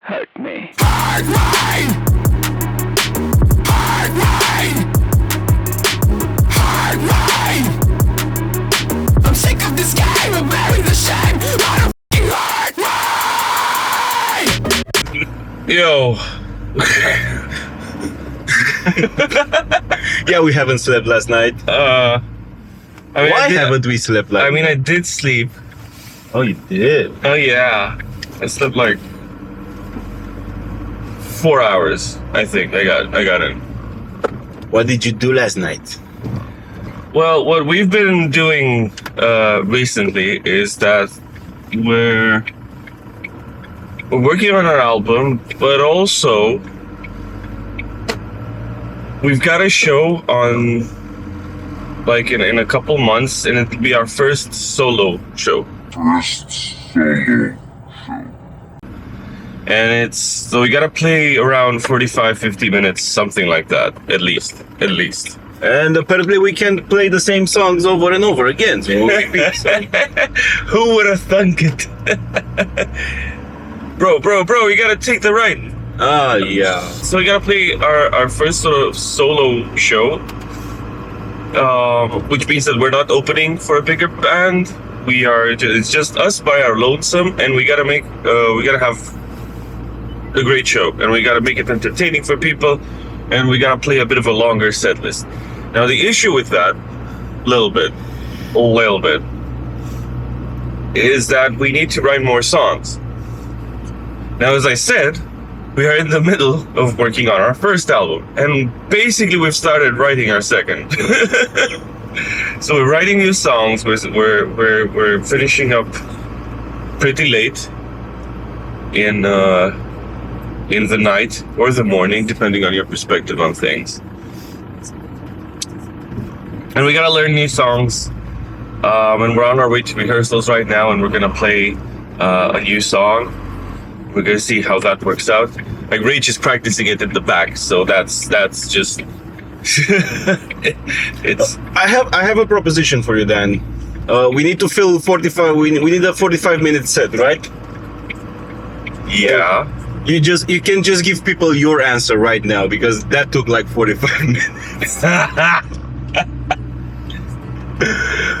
Hurt me. Hard rain! Hard rain! Hard rain! I'm sick of this game of bearing the shame on a f***ing hard rain! Yo. Yeah, we haven't slept last night. I mean, Why haven't we slept last night? I did sleep. Oh, you did? Oh yeah, I slept like 4 hours. I think I got in. What did you do last night? Well, what we've been doing recently is that we're working on our album, but also we've got a show on like in a couple months, and it'll be our first solo show. And so we gotta play around 45-50 minutes, something like that, at least. And apparently we can't play the same songs over and over again. So Who would have thunk it? Bro, you gotta take the right. yeah. So we gotta play our first sort of solo show, which means that we're not opening for a bigger band. It's just us by our lonesome, and we gotta have a great show, and we gotta make it entertaining for people, and we gotta play a bit of a longer set list. Now the issue with that, little bit, is that we need to write more songs. Now, as I said, we are in the middle of working on our first album, and basically we've started writing our second. So we're writing new songs. We're finishing up pretty late in the night or the morning, depending on your perspective on things. And we gotta learn new songs. And we're on our way to rehearsals right now, and we're gonna play a new song. We're gonna see how that works out. Like Rach is practicing it in the back, so that's just it's. I have a proposition for you, Dan. We need to fill 45. We need a 45-minute set, right? Yeah. You can just give people your answer right now, because that took like 45 minutes.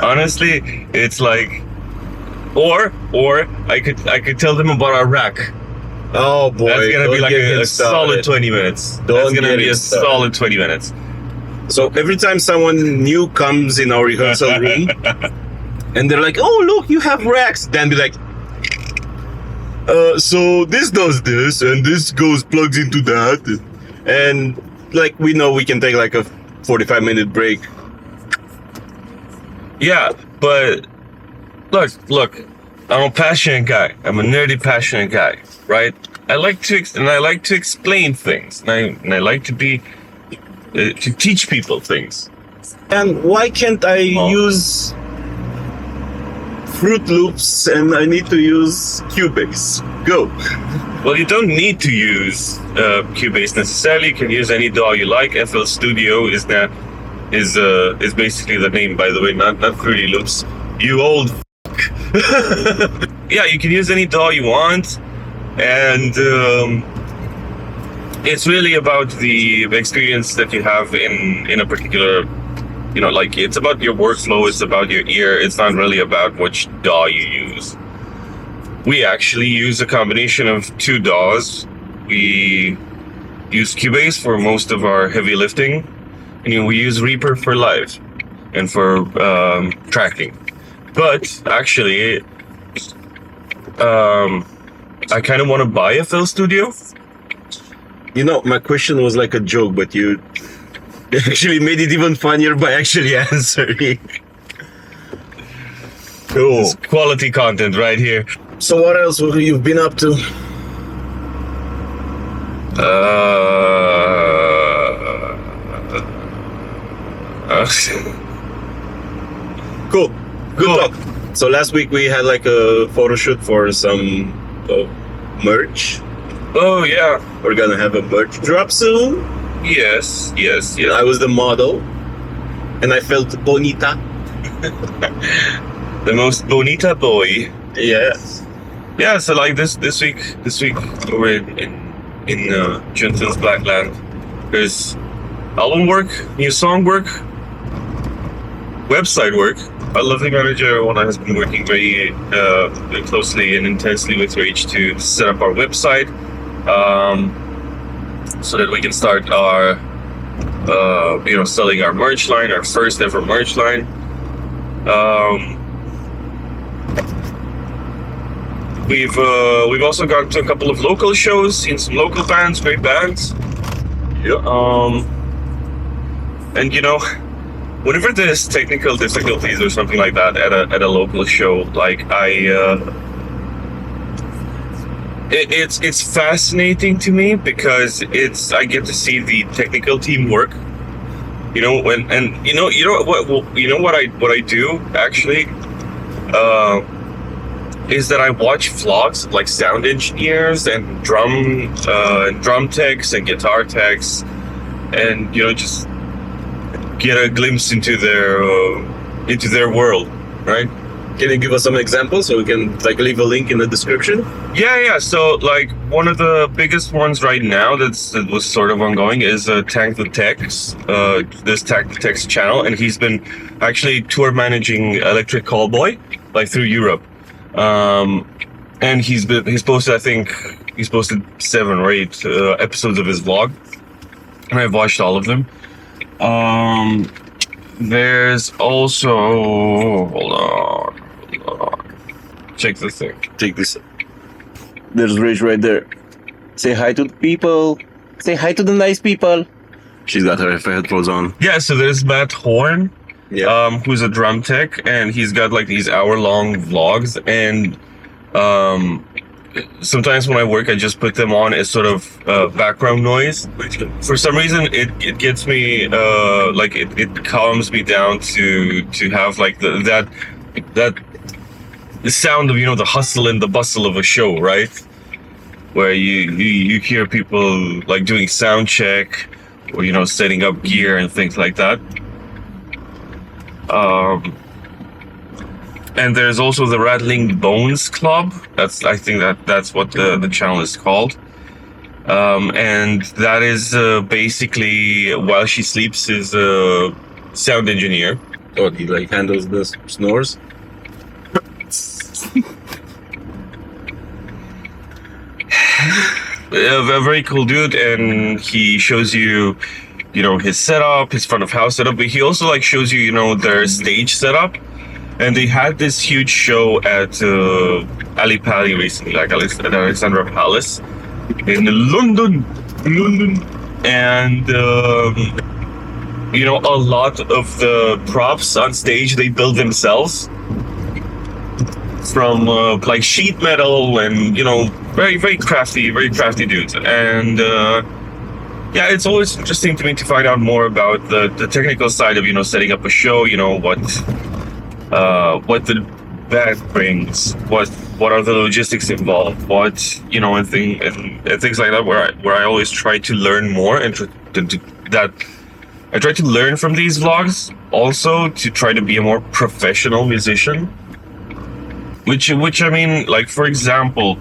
Honestly, it's like, or I could tell them about our rack. Oh boy, That's gonna be like a solid started. 20 minutes. Don't That's gonna get be it a started. solid 20 minutes. So every time someone new comes in our rehearsal room, and they're like, "Oh, look, you have racks," Dan be like, "So this does this, and this plugs into that," and like we know we can take like a 45-minute break. Yeah, but look, I'm a passionate guy. I'm a nerdy, passionate guy, right? I like to explain things, and I like to be to teach people things. And why can't I use Fruit Loops and I need to use Cubase? Go. Well, you don't need to use Cubase necessarily. You can use any DAW you like. FL Studio is basically the name, by the way, not Fruity Loops. You old yeah, you can use any DAW you want, and it's really about the experience that you have in a particular, like it's about your workflow, it's about your ear. It's not really about which DAW you use. We actually use a combination of two DAWs. We use Cubase for most of our heavy lifting, and we use Reaper for live and for tracking. But actually, I kind of want to buy a FL Studio. My question was like a joke, but you actually made it even funnier by actually answering. Cool. It's quality content right here. So what else have you been up to? Cool. Good talk. So last week we had like a photo shoot for some merch. Oh yeah. We're gonna have a merch drop soon. Yes. I was the model, and I felt bonita. The most bonita boy. Yes. yeah, so like this week we're in Jonathan's Blackland. There's album work, new song work, website work. Our lovely manager Ona has been working very closely and intensely with Rage to set up our website, so that we can start our selling our merch line, our first ever merch line. We've also gone to a couple of local shows, seen some local bands, great bands. Yeah. And whenever there's technical difficulties or something like that at a local show, like it's fascinating to me because I get to see the technical team work. What I do actually is that I watch vlogs like sound engineers and drum techs and guitar techs, and just get a glimpse into their world, right? Can you give us some examples so we can leave a link in the description? Yeah. So like one of the biggest ones right now that was sort of ongoing is Tank the Techs. This Tank the Techs channel, and he's been actually tour managing Electric Callboy through Europe. And he's posted 7 or 8 episodes of his vlog, and I've watched all of them. There's also hold on. Check this thing. Take this. There's Rage right there. Say hi to the people. Say hi to the nice people. She's got her headphones on. Yeah, so there's Matt Horn, Yeah. who's a drum tech, and he's got these hour-long vlogs, and sometimes when I work, I just put them on as sort of background noise. For some reason, it gets me it calms me down to have the sound of the hustle and the bustle of a show, right? Where you hear people doing sound check or setting up gear and things like that. And there's also the Rattling Bones Club. I think that's what the channel is called. And that is basically While She Sleeps is a sound engineer. Oh, he handles the snores. A very cool dude, and he shows you his setup, his front of house setup, but he also shows you their stage setup. And they had this huge show at Ali Pali recently, at Alexandra Palace in London. And a lot of the props on stage they build themselves from sheet metal, and very very crafty dudes. And it's always interesting to me to find out more about the technical side of setting up a show. What the band brings, what are the logistics involved, and things like that. Where I always try to learn more, and I try to learn from these vlogs also to try to be a more professional musician. Which I mean, for example,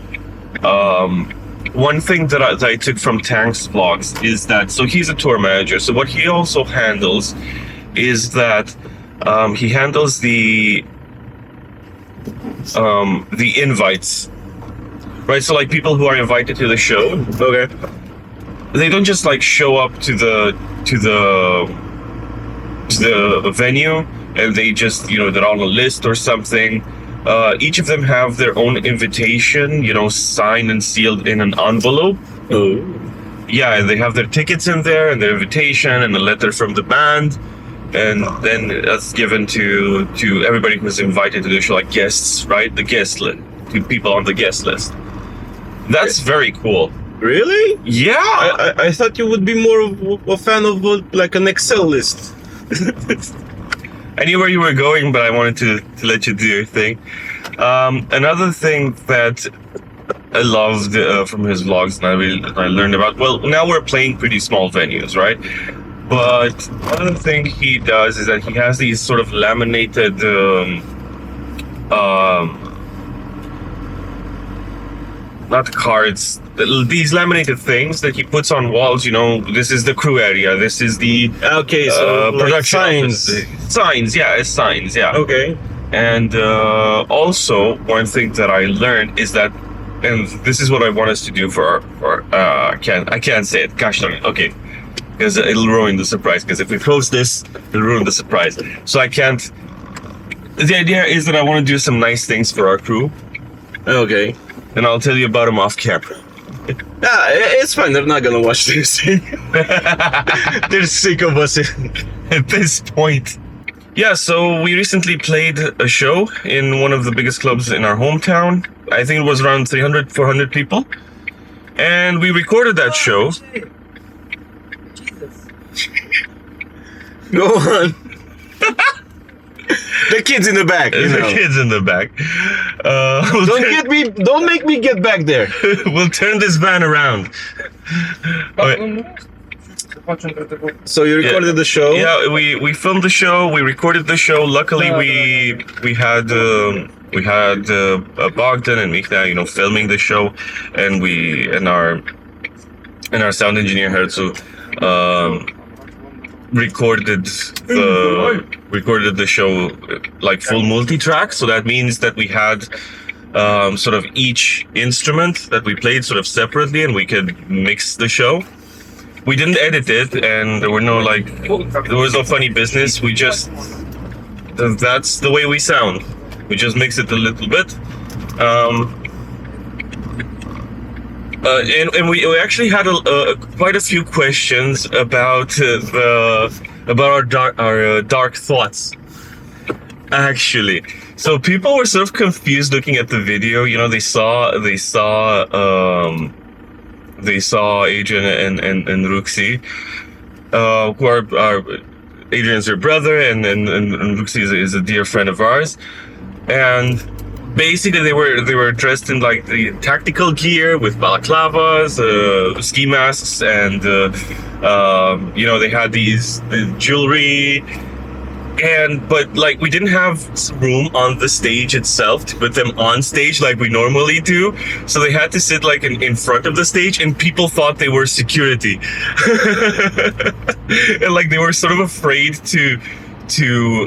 one thing that I took from Tank's vlogs is that, so he's a tour manager. So what he also handles is that he handles the invites, right? So people who are invited to the show, okay, they don't just show up to the venue and they just they're on a list or something. Each of them have their own invitation, signed and sealed in an envelope. Oh. Yeah, and they have their tickets in there and their invitation and a letter from the band. And then that's given to everybody who's invited to the show, guests, right? The guest list, to people on the guest list. That's very cool. Really? Yeah. I thought you would be more of a fan of an Excel list. I knew where you were going, but I wanted to let you do your thing. Another thing that I loved from his vlogs, and I learned about. Well, now we're playing pretty small venues, right? But another thing he does is that he has these sort of laminated not the cards, these laminated things that he puts on walls. You know, this is the crew area. This is the Okay, so like production signs. office. Signs, yeah, it's signs, yeah. Okay. And also, one thing that I learned is that, and this is what I want us to do for I can't say it. Gosh darn it. Okay, because it'll ruin the surprise. Because if we post this, it'll ruin the surprise. So I can't. The idea is that I want to do some nice things for our crew, Okay. and I'll tell you about them off camera. It's fine. They're not gonna watch this. They're sick of us. At this point. Yeah, so we recently played a show in one of the biggest clubs in our hometown. I think it was around 300, 400 people. And we recorded that show. Go on. The kids in the back. You The know. kids in the back. Don't make me get back there. We'll turn this van around. Okay. So you recorded the show. Yeah, we filmed the show. We recorded the show. Luckily, we had Bogdan and Michna, you know, filming the show, and our sound engineer Herzu recorded the show like full multi-track. So that means that we had sort of each instrument that we played sort of separately, and we could mix the show. We didn't edit it, and there was no funny business. We just, that's the way we sound. We just mix it a little bit. And we actually had quite a few questions about our dark thoughts. Actually, so people were sort of confused looking at the video. You know, they saw Adrian and Ruxi, who are Adrian's her brother, and Ruxi is a dear friend of ours, and basically they were dressed in like the tactical gear with balaclavas, ski masks, and you know, they had the jewelry. But like, we didn't have room on the stage itself to put them on stage like we normally do, so they had to sit like in front of the stage, and people thought they were security. And like, they were sort of afraid to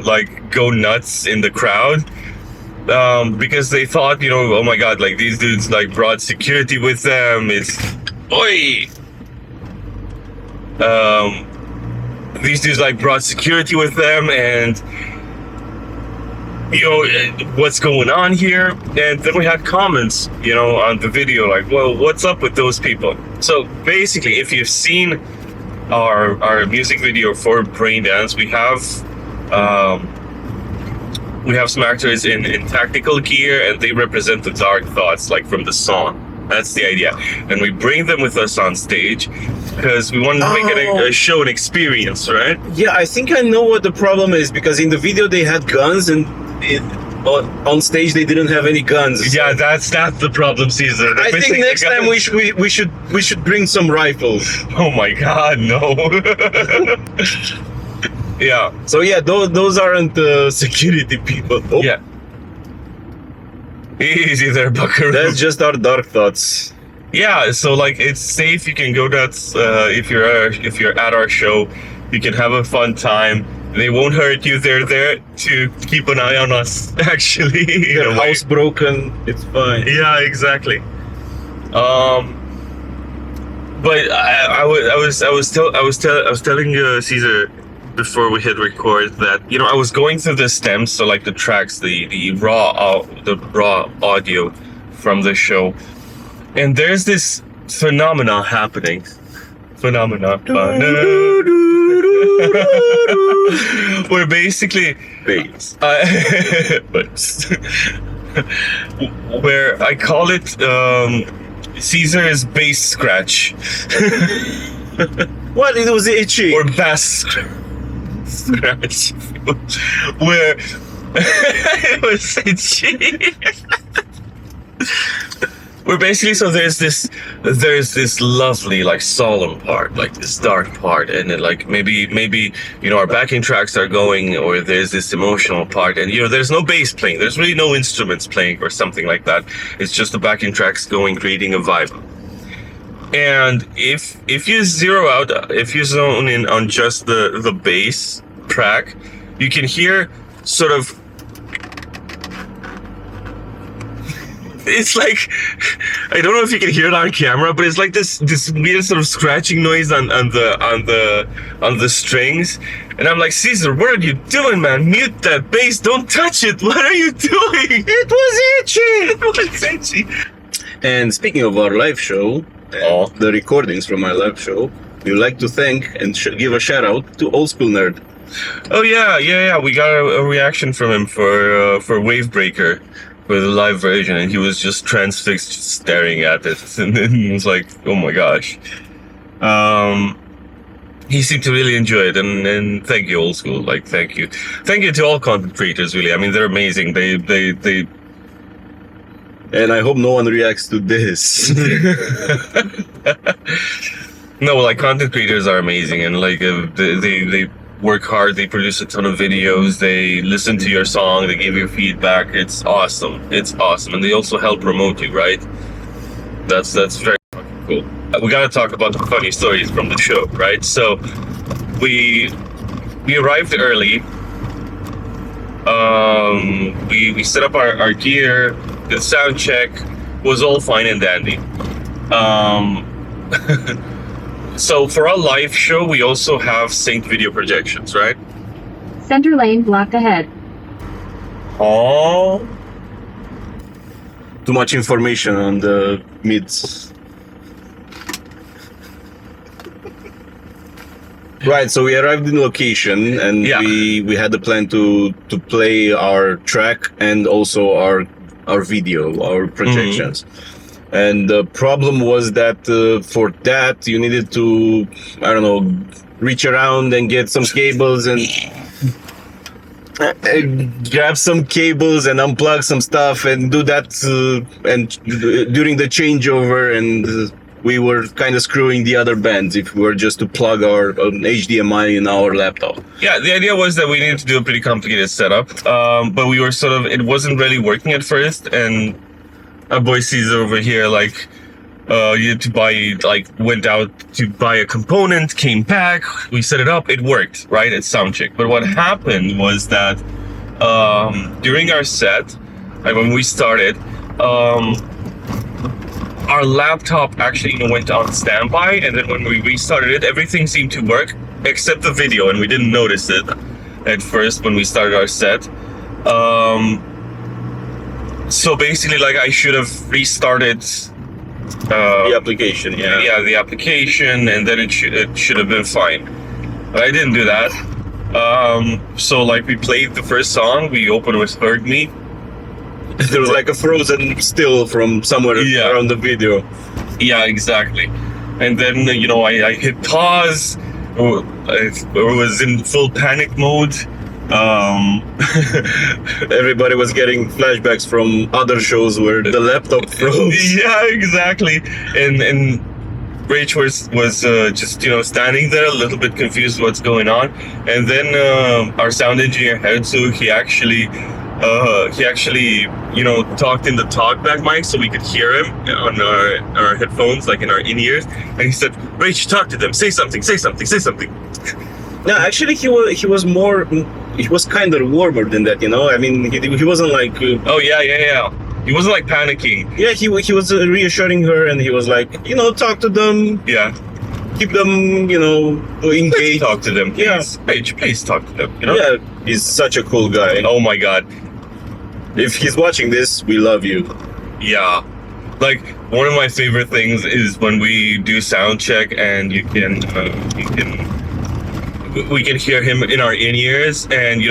like go nuts in the crowd, because they thought, you know, oh my god, like these dudes like brought security with them. It's oi. These dudes like brought security with them, and you know, what's going on here? And then we had comments, you know, on the video like, well, what's up with those people? So basically, if you've seen our music video for Brain Dance, we have some actors in tactical gear, and they represent the dark thoughts, like from the song. That's the idea. And we bring them with us on stage because we wanted to make it a show, an experience, right? Yeah, I think I know what the problem is, because in the video they had guns, and on stage they didn't have any guns. Yeah, that's the problem, Cezar. I think next time we should bring some rifles. Oh my god, no. Yeah. So yeah, those aren't security people. Oh. Yeah. Easy there, buckaroo. That's just our dark thoughts. Yeah, so like, it's safe. You can go nuts if you're at our show. You can have a fun time. They won't hurt you. They're there to keep an eye on us. Actually, Their house broken. It's fine. Yeah, exactly. But I was telling Cezar before we hit record that, you know, I was going through the stems, so like the tracks, the raw audio from the show, and there's this phenomena happening. Where basically where I call it Cezar's bass scratch. What? It was itchy. Or bass scratch. Where it was itchy. We're basically, so there's this lovely, like, solemn part, like this dark part, and then, like, maybe our backing tracks are going, or there's this emotional part, and there's no bass playing, there's really no instruments playing or something like that. It's just the backing tracks going, creating a vibe. And if you zone in on just the bass track, you can hear sort of, it's like, I don't know if you can hear it on camera, but it's like this weird sort of scratching noise on the strings. And I'm like, Cezar, what are you doing, man? Mute that bass, don't touch it. What are you doing? It was itchy. It was itchy. And speaking of our live show, the recordings from our live show, we would like to thank and give a shout out to Old School Nerd. Oh yeah. We got a reaction from him for Wavebreaker, for the live version, and he was just transfixed, just staring at it, and then he was like, "Oh my gosh!" He seemed to really enjoy it, and thank you, Old School. Like, thank you to all content creators. Really, I mean, they're amazing. They. And I hope no one reacts to this. No, like, content creators are amazing, and like they work hard, they produce a ton of videos, they listen to your song, they give you feedback. It's awesome, and they also help promote you, right? That's very fucking cool. We gotta talk about the funny stories from the show, right? So we arrived early. We set up our gear, the sound check was all fine and dandy. So for our live show, we also have synced video projections, right? Center lane blocked ahead. Oh. Too much information on the mids. Right, so we arrived in location, and we had the plan to play our track and also our video, our projections. And the problem was that for that you needed to, I don't know, reach around and get some cables and grab some cables and unplug some stuff and do that and during the changeover, and we were kind of screwing the other bands if we were just to plug our HDMI in our laptop. Yeah, the idea was that we needed to do a pretty complicated setup, but we were sort of, it wasn't really working at first, and our boy Cezar over here, like, you had to buy, like, went out to buy a component, came back, we set it up, it worked, right? It's soundcheck. But what happened was that during our set, like when we started, our laptop actually went on standby, and then when we restarted it, everything seemed to work except the video, and we didn't notice it at first when we started our set. So basically, like, I should have restarted the application, the application, and then it should have been fine. But I didn't do that. So, like, we played the first song, we opened with Hurt Me. There was like a frozen still from somewhere around the video. Yeah, exactly. And then, I hit pause, or was in full panic mode. Everybody was getting flashbacks from other shows where the laptop froze. Yeah, exactly. And Rach was just standing there a little bit confused what's going on. And then our sound engineer Herzu, he actually talked in the talkback mic so we could hear him on our headphones, like in our in-ears. And he said, "Rach, talk to them. Say something. Say something. Say something." No, actually, he was kind of warmer than that, I mean, he wasn't like... Oh, yeah. He wasn't, like, panicking. Yeah, he was reassuring her, and he was like, talk to them. Yeah. Keep them, engaged. Let's talk to them, please. Yeah. Rach, please talk to them, Yeah, he's such a cool guy. Oh, my God. If he's watching this, we love you. Yeah. Like, one of my favorite things is when we do sound check and we can hear him in our in-ears, and he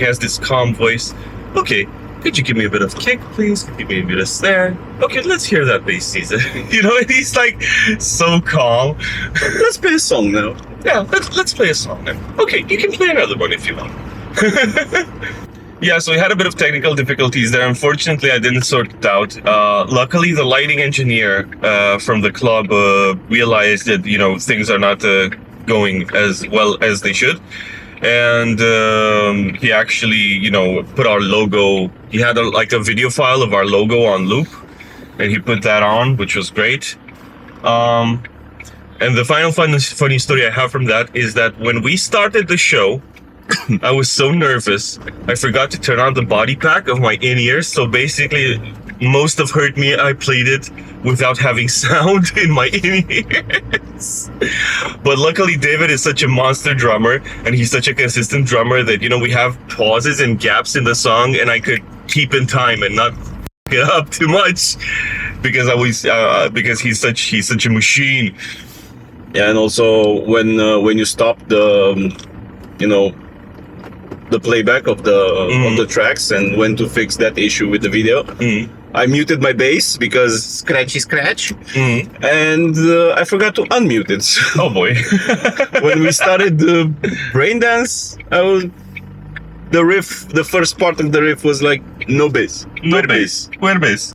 has this calm voice. Okay, could you give me a bit of kick, please? Could you give me a bit of snare? Okay, let's hear that bass, Cezar. And he's like so calm. Let's play a song now. Yeah, let's play a song now. Okay, you can play another one if you want. Yeah, so we had a bit of technical difficulties there. Unfortunately, I didn't sort it out. Luckily, the lighting engineer from the club realized that, you know, things are not going as well as they should. And he actually, you know, put our logo. He had like a video file of our logo on loop, and he put that on, which was great. And the final funny story I have from that is that when we started the show, I was so nervous, I forgot to turn on the body pack of my in-ears. So basically, most of Hurt Me, I played it without having sound in my in-ears. But luckily, David is such a monster drummer, and he's such a consistent drummer that, you know, we have pauses and gaps in the song, and I could keep in time and not f it up too much because because he's such a machine. Yeah, and also when you stop the, you know, the playback of the tracks and when to fix that issue with the video, I muted my bass because scratchy scratch, and I forgot to unmute it. Oh boy! When we started the brain dance, the riff, the first part of the riff was like no bass, No bass. Where bass?